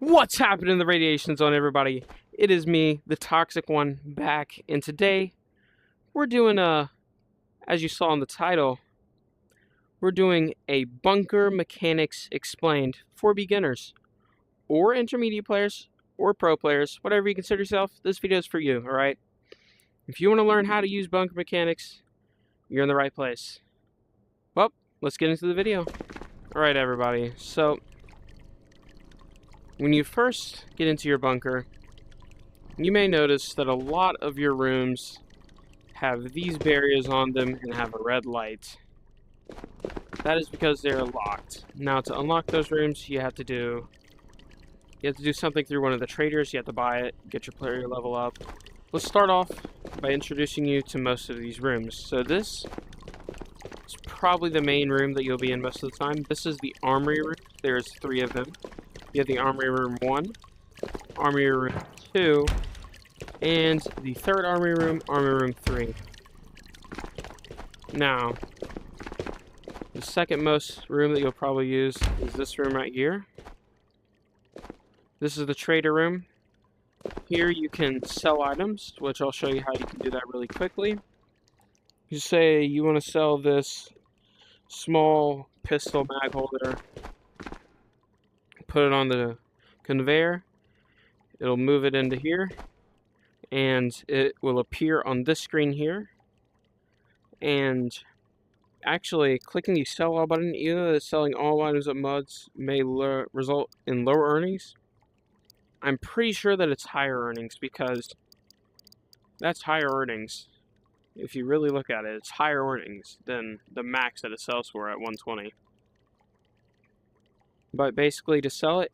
What's happening in the radiation zone, everybody? It is me, the toxic one, back, and today we're doing as you saw in the title, we're doing a bunker mechanics explained for beginners or intermediate players or pro players, whatever you consider yourself. This video is for you, all right? If you want to learn how to use bunker mechanics, you're in the right place. Well, let's get into the video. All right, everybody. So when you first get into your bunker, you may notice that a lot of your rooms have these barriers on them and have a red light. That is because they're locked. Now, to unlock those rooms, you have to do something through one of the traders. You have to buy it, get your player level up. Let's start off by introducing you to most of these rooms. So this is probably the main room that you'll be in most of the time. This is the armory room. There's 3 of them. You have the armory room 1, armory room 2, and the third armory room 3. Now, the second most room that you'll probably use is this room right here. This is the trader room. Here you can sell items, which I'll show you how you can do that really quickly. You say you want to sell this small pistol mag holder. Put it on the conveyor. It'll move it into here, and it will appear on this screen here. And actually, clicking the sell all button, even though it's selling all items at MUDs may result in lower earnings, I'm pretty sure that it's higher earnings, because that's higher earnings. If you really look at it, it's higher earnings than the max that it sells for at 120. But basically, to sell it,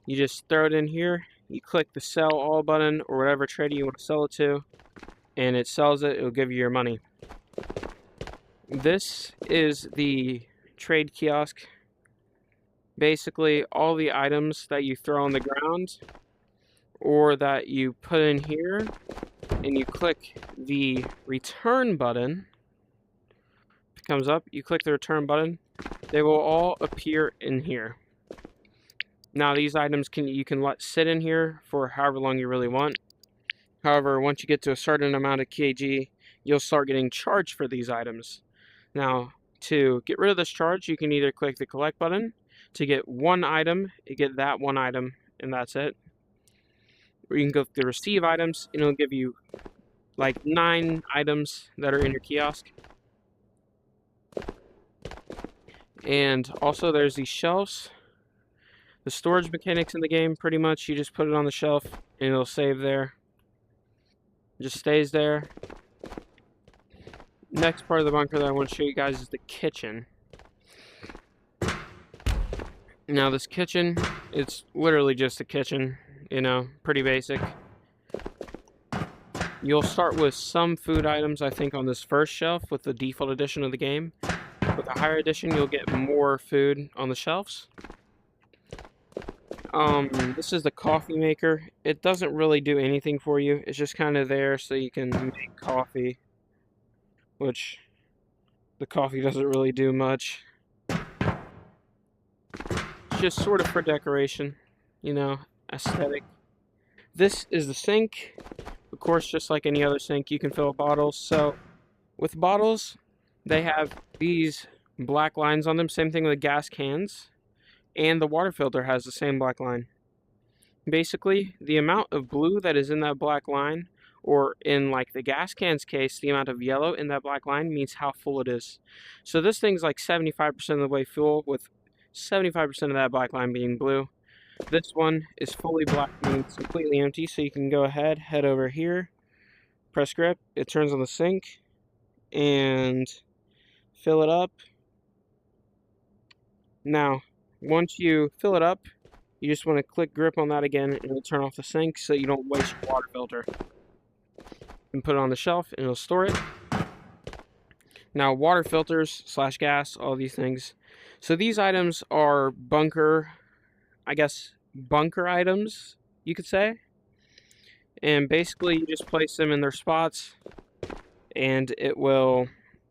you just throw it in here, you click the sell all button or whatever trader you want to sell it to, and it sells it. It'll give you your money. This is the trade kiosk. Basically, all the items that you throw on the ground or that you put in here and you click the return button, it comes up, you click the return button, they will all appear in here. Now, these items you can let sit in here for however long you really want. However, once you get to a certain amount of kg, you'll start getting charged for these items. Now, to get rid of this charge, you can either click the collect button to get one item, you get that one item, and that's it. Or you can go to receive items, and it'll give you like 9 items that are in your kiosk. And also, there's these shelves. The storage mechanics in the game, pretty much, you just put it on the shelf, and it'll save there. It just stays there. Next part of the bunker that I want to show you guys is the kitchen. Now, this kitchen, it's literally just a kitchen, you know, pretty basic. You'll start with some food items, I think, on this first shelf with the default edition of the game. With a higher edition, you'll get more food on the shelves. This is the coffee maker. It doesn't really do anything for you. It's just kind of there so you can make coffee, which the coffee doesn't really do much. It's just sort of for decoration, you know, aesthetic. This is the sink. Of course, just like any other sink, you can fill bottles. So with bottles, they have these black lines on them. Same thing with gas cans. And the water filter has the same black line. Basically, the amount of blue that is in that black line, or in like the gas can's case, the amount of yellow in that black line means how full it is. So this thing's like 75% of the way full, with 75% of that black line being blue. This one is fully black, means completely empty, so you can go ahead, head over here, press grip, it turns on the sink, and fill it up. Now, once you fill it up, you just want to click grip on that again, and it'll turn off the sink so you don't waste your water filter. And put it on the shelf, and it'll store it. Now, water filters / gas, all these things. So these items are bunker, I guess, bunker items, you could say. And basically, you just place them in their spots, and it will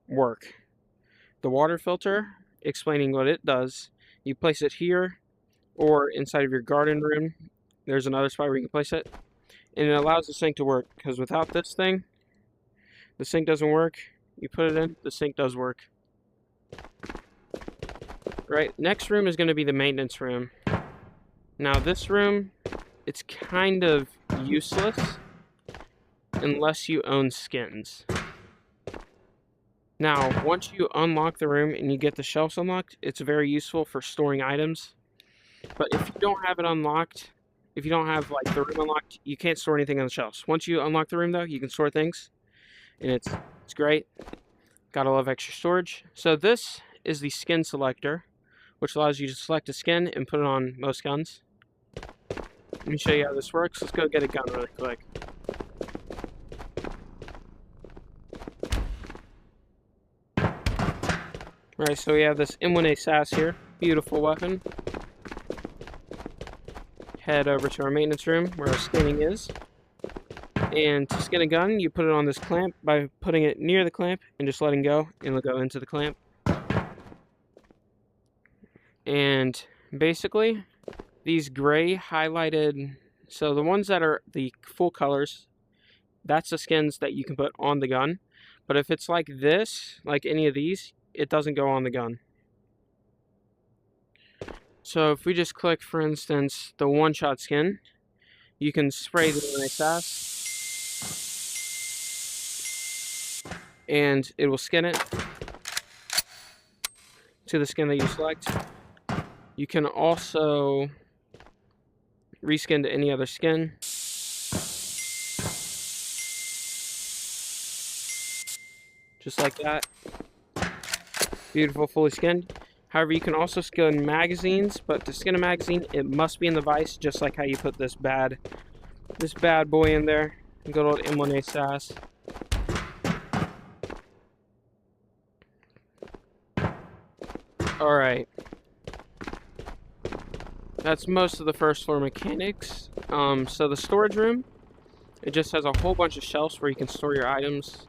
work. The water filter, explaining what it does, you place it here or inside of your garden room there's another spot where you can place it. And it allows the sink to work, because without this thing, the sink doesn't work. You put it in, the sink does work. Right, next room is going to be the maintenance room. Now this room, it's kind of useless unless you own skins. Now, once you unlock the room and you get the shelves unlocked, it's very useful for storing items. But if you don't have it unlocked, if you don't have like the room unlocked, you can't store anything on the shelves. Once you unlock the room though, you can store things, and it's great. Gotta love extra storage. So this is the skin selector, which allows you to select a skin and put it on most guns. Let me show you how this works. Let's go get a gun really quick. Alright, so we have this M1A SAS here. Beautiful weapon. Head over to our maintenance room where our skinning is. And to skin a gun, you put it on this clamp by putting it near the clamp and just letting go, and it'll go into the clamp. And basically, these gray highlighted, so the ones that are the full colors, that's the skins that you can put on the gun. But if it's like this, like any of these, it doesn't go on the gun. So if we just click, for instance, the one-shot skin, you can spray the SAS, and it will skin it to the skin that you select. You can also reskin to any other skin. Just like that. Beautiful, fully skinned. However, you can also skin magazines, but to skin a magazine, it must be in the vise, just like how you put this bad boy in there. Good old M1A SAS. Alright. That's most of the first floor mechanics. So the storage room, it just has a whole bunch of shelves where you can store your items.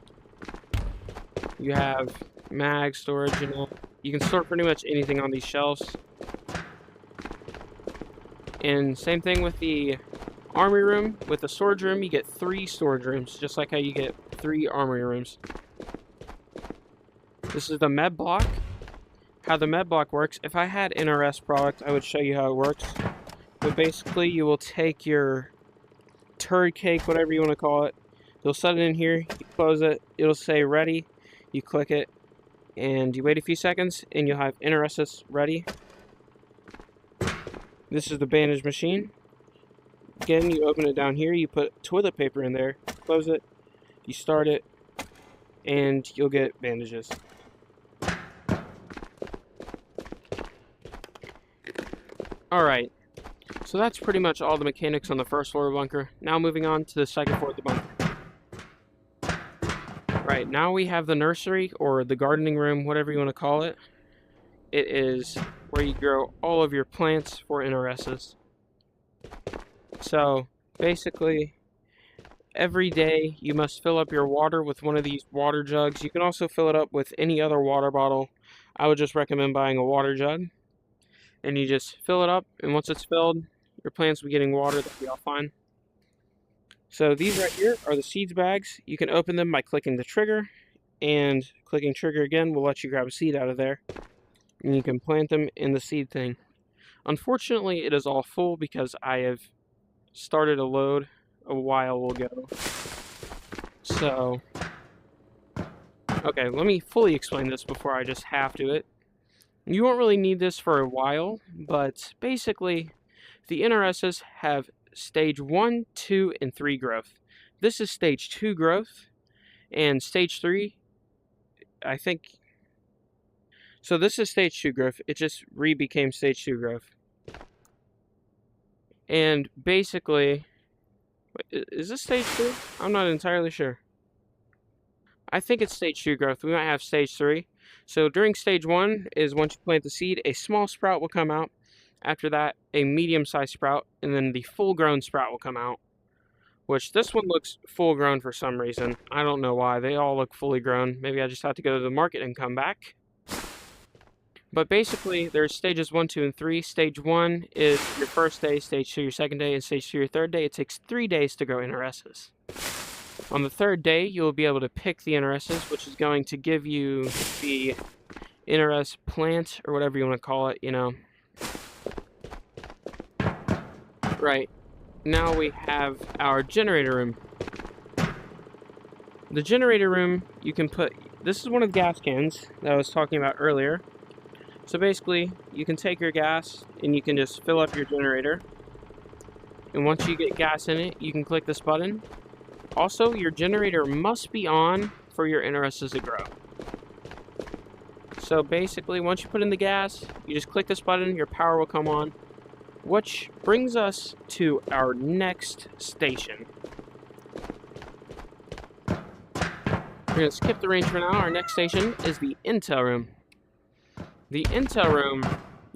You have mag storage, you can store pretty much anything on these shelves. And same thing with the armory room. With the storage room, you get 3 storage rooms, just like how you get 3 armory rooms. This is the med block. How the med block works, if I had NRS product, I would show you how it works. But basically, you will take your turd cake, whatever you want to call it, you'll set it in here, you close it, it'll say ready, you click it, and you wait a few seconds, and you'll have NRSs ready. This is the bandage machine. Again, you open it down here, you put toilet paper in there, close it, you start it, and you'll get bandages. Alright, so that's pretty much all the mechanics on the first floor of the bunker. Now moving on to the second floor of the bunker. Right, now we have the nursery, or the gardening room, whatever you want to call it. It is where you grow all of your plants for NRSs. So, basically, every day you must fill up your water with one of these water jugs. You can also fill it up with any other water bottle. I would just recommend buying a water jug. And you just fill it up, and once it's filled, your plants will be getting water. That'll be all fine. So these right here are the seeds bags. You can open them by clicking the trigger, and clicking trigger again will let you grab a seed out of there. And you can plant them in the seed thing. Unfortunately, it is all full because I have started a load a while ago. So, okay, let me fully explain this before I just have to it. You won't really need this for a while, but basically, the NRSs have stage 1, 2, and 3 growth. This is stage 2 growth, and stage 3, I think, so this is stage 2 growth. It just became stage 2 growth. And basically, is this stage 2? I'm not entirely sure. I think it's stage 2 growth. We might have stage 3. So during stage 1 is once you plant the seed, a small sprout will come out. After that, a medium-sized sprout, and then the full-grown sprout will come out. Which this one looks full-grown for some reason. I don't know why. They all look fully grown. Maybe I just have to go to the market and come back. But basically, there's stages 1, 2, and 3. Stage 1 is your first day, stage 2 your second day, and stage 3 your third day. It takes 3 days to grow NRSs. On the third day, you'll be able to pick the NRSs, which is going to give you the NRS plant, or whatever you want to call it, you know. Right, now we have our generator room. The generator room, you can put, this is one of the gas cans that I was talking about earlier. So basically, you can take your gas and you can just fill up your generator. And once you get gas in it, you can click this button. Also, your generator must be on for your NRSs to grow. So basically, once you put in the gas, you just click this button, your power will come on. Which brings us to our next station. We're going to skip the range for now. Our next station is the Intel room. The Intel room,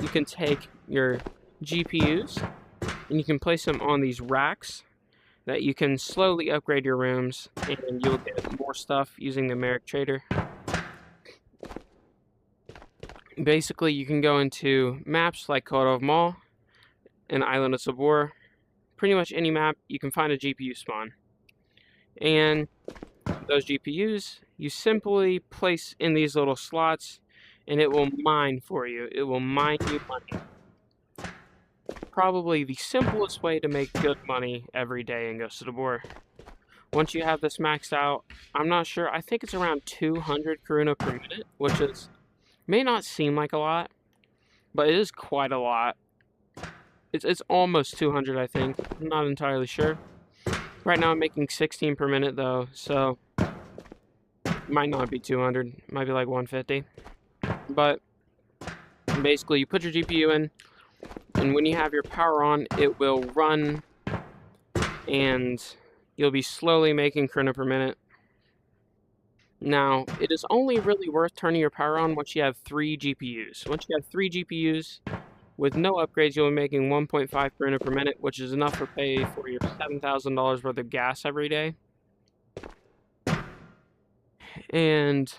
you can take your GPUs and you can place them on these racks that you can slowly upgrade your rooms, and you'll get more stuff using the Ameritrader. Basically, you can go into maps like Cordova Mall and Island of Tabor. Pretty much any map, you can find a GPU spawn. And those GPUs, you simply place in these little slots, and it will mine for you. It will mine you money. Probably the simplest way to make good money every day in Ghost of Tabor. Once you have this maxed out, I'm not sure, I think it's around 200 Karuna per minute, which is, may not seem like a lot, but it is quite a lot. It's almost 200, I think. I'm not entirely sure. Right now I'm making 16 per minute though, so it might not be 200, it might be like 150. But basically, you put your GPU in, and when you have your power on, it will run, and you'll be slowly making Karuna per minute. Now, it is only really worth turning your power on once you have 3 GPUs. Once you have 3 GPUs, with no upgrades, you'll be making 1.5 Karuna per minute, which is enough to pay for your $7,000 worth of gas every day. And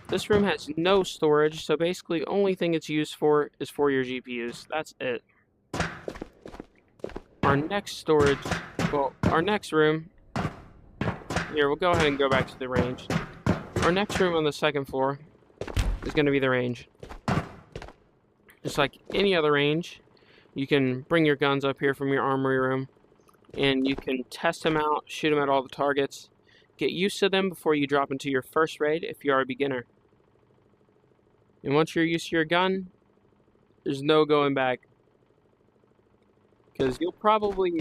this room has no storage, so basically the only thing it's used for is for your GPUs. That's it. Our next storage, well, our next room, here, we'll go ahead and go back to the range. Our next room on the second floor is going to be the range. Just like any other range, you can bring your guns up here from your armory room, and you can test them out, shoot them at all the targets. Get used to them before you drop into your first raid if you are a beginner. And once you're used to your gun, there's no going back. Because you'll probably,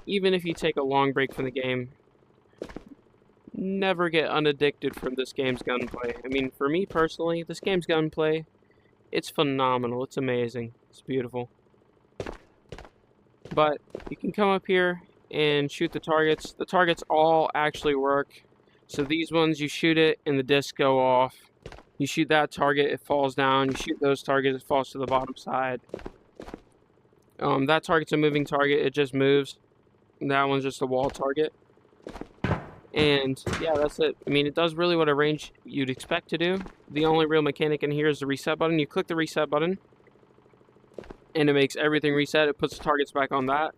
even if you take a long break from the game, never get unaddicted from this game's gunplay. I mean, for me personally, this game's gunplay, it's phenomenal. It's amazing. It's beautiful. But you can come up here and shoot the targets. The targets all actually work. So these ones, you shoot it and the discs go off. You shoot that target, it falls down. You shoot those targets, it falls to the bottom side. That target's a moving target, it just moves. That one's just a wall target. And yeah, that's it. I mean, it does really what a range you'd expect to do. The only real mechanic in here is the reset button. You click the reset button, and it makes everything reset. It puts the targets back on that,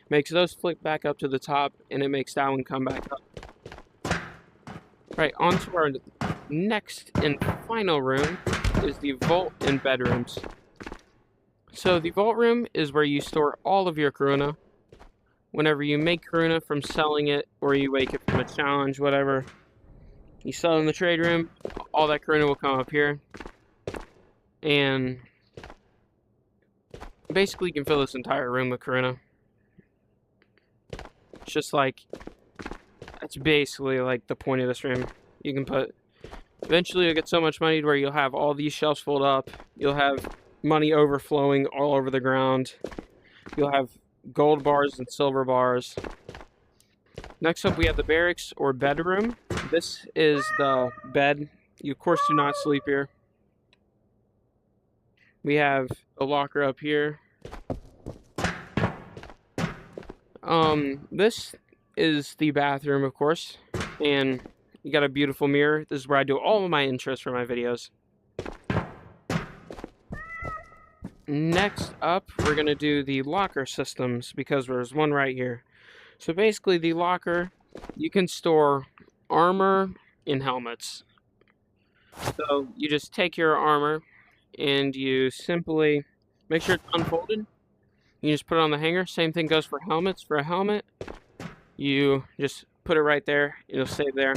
makes those flick back up to the top, and it makes that one come back up. Right, on to our next and final room is the vault and bedrooms. So the vault room is where you store all of your Karuna. Whenever you make Karuna from selling it, or you make it from a challenge, whatever, you sell it in the trade room, all that Karuna will come up here. And basically you can fill this entire room with Karuna. It's just like, that's basically like the point of this room. You can put, eventually you'll get so much money to where you'll have all these shelves filled up. You'll have money overflowing all over the ground. You'll have gold bars and silver bars. Next up we have the barracks or bedroom. This is the bed. You of course do not sleep here. We have a locker up here. This is the bathroom, of course, and you got a beautiful mirror. This is where I do all of my intros for my videos. next up, we're going to do the locker systems because there's one right here. So basically, the locker, you can store armor and helmets. So you just take your armor and you simply make sure it's unfolded. You just put it on the hanger. Same thing goes for helmets. For a helmet, you just put it right there. It'll save there.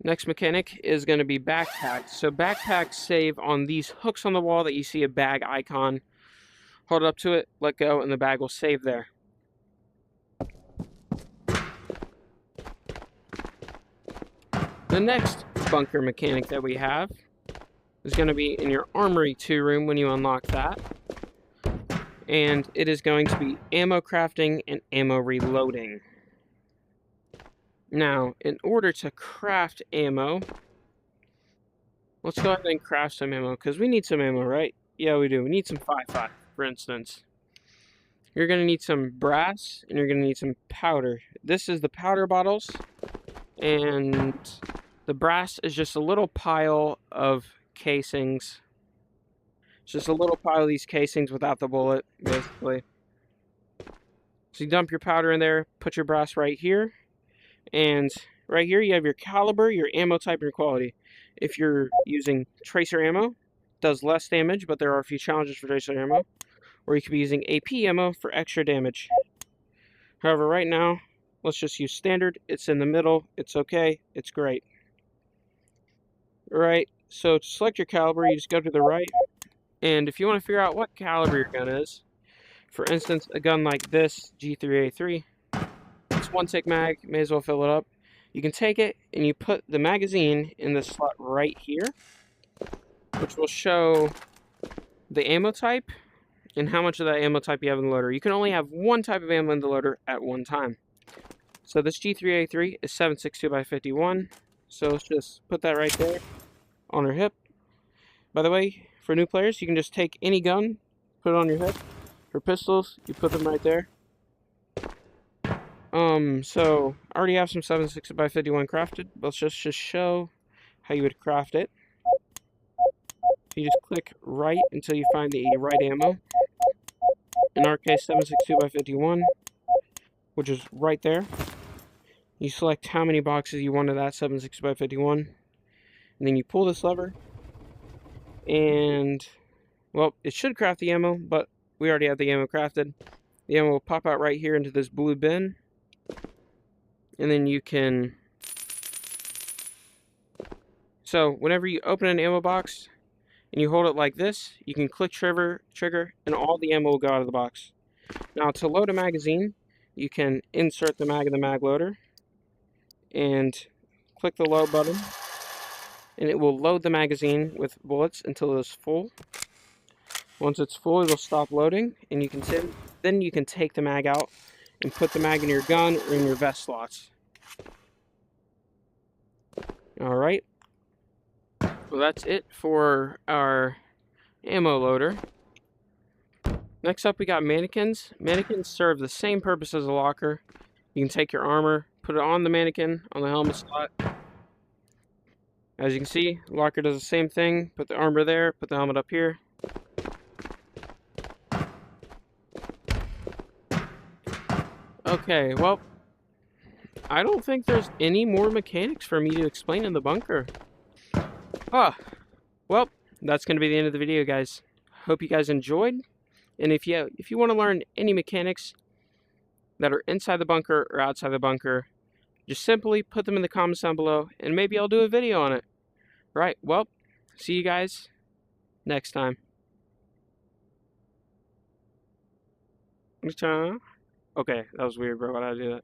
Next mechanic is going to be backpacks. So backpacks save on these hooks on the wall that you see a bag icon. Hold up to it, let go, and the bag will save there. The next bunker mechanic that we have is going to be in your Armory 2 room when you unlock that. And it is going to be ammo crafting and ammo reloading. Now, in order to craft ammo, let's go ahead and craft some ammo, because we need some ammo, right? Yeah, we do. We need some 5.5, for instance. You're going to need some brass, and you're going to need some powder. This is the powder bottles, and the brass is just a little pile of casings. It's just a little pile of these casings without the bullet, basically. So you dump your powder in there, put your brass right here, and right here you have your caliber, your ammo type, and your quality. If you're using tracer ammo, it does less damage, but there are a few challenges for tracer ammo. Or you could be using AP ammo for extra damage. However, right now, let's just use standard. It's in the middle. It's okay. It's great. Alright, so to select your caliber, you just go to the right. And if you want to figure out what caliber your gun is, for instance, a gun like this, G3A3, it's one tick mag, may as well fill it up. You can take it and you put the magazine in the slot right here, which will show the ammo type and how much of that ammo type you have in the loader. You can only have one type of ammo in the loader at one time. So this G3A3 is 7.62x51, so let's just put that right there on our hip. By the way, for new players, you can just take any gun, put it on your hip. For pistols, you put them right there. So I already have some 7.62x51 crafted. Let's just show how you would craft it. You just click right until you find the right ammo. In our case, 7.62x51, which is right there. You select how many boxes you want of that 7.62x51, and then you pull this lever, and well, it should craft the ammo, but we already have the ammo crafted. The ammo will pop out right here into this blue bin, and then you can, so whenever you open an ammo box and you hold it like this, you can click trigger, and all the ammo will go out of the box. Now to load a magazine, you can insert the mag in the mag loader and click the load button, and it will load the magazine with bullets until it is full. Once it's full, it will stop loading, and you can then you can take the mag out and put the mag in your gun or in your vest slots. Alright, well that's it for our ammo loader. Next up, we got mannequins. Mannequins serve the same purpose as a locker. You can take your armor, put it on the mannequin, on the helmet slot. As you can see, the locker does the same thing. Put the armor there, put the helmet up here. Okay, well, I don't think there's any more mechanics for me to explain in the bunker. Well, that's going to be the end of the video, guys. Hope you guys enjoyed. And if you want to learn any mechanics that are inside the bunker or outside the bunker, just simply put them in the comments down below, and maybe I'll do a video on it. Right, well, see you guys next time. Okay, that was weird, bro. Why'd I do that?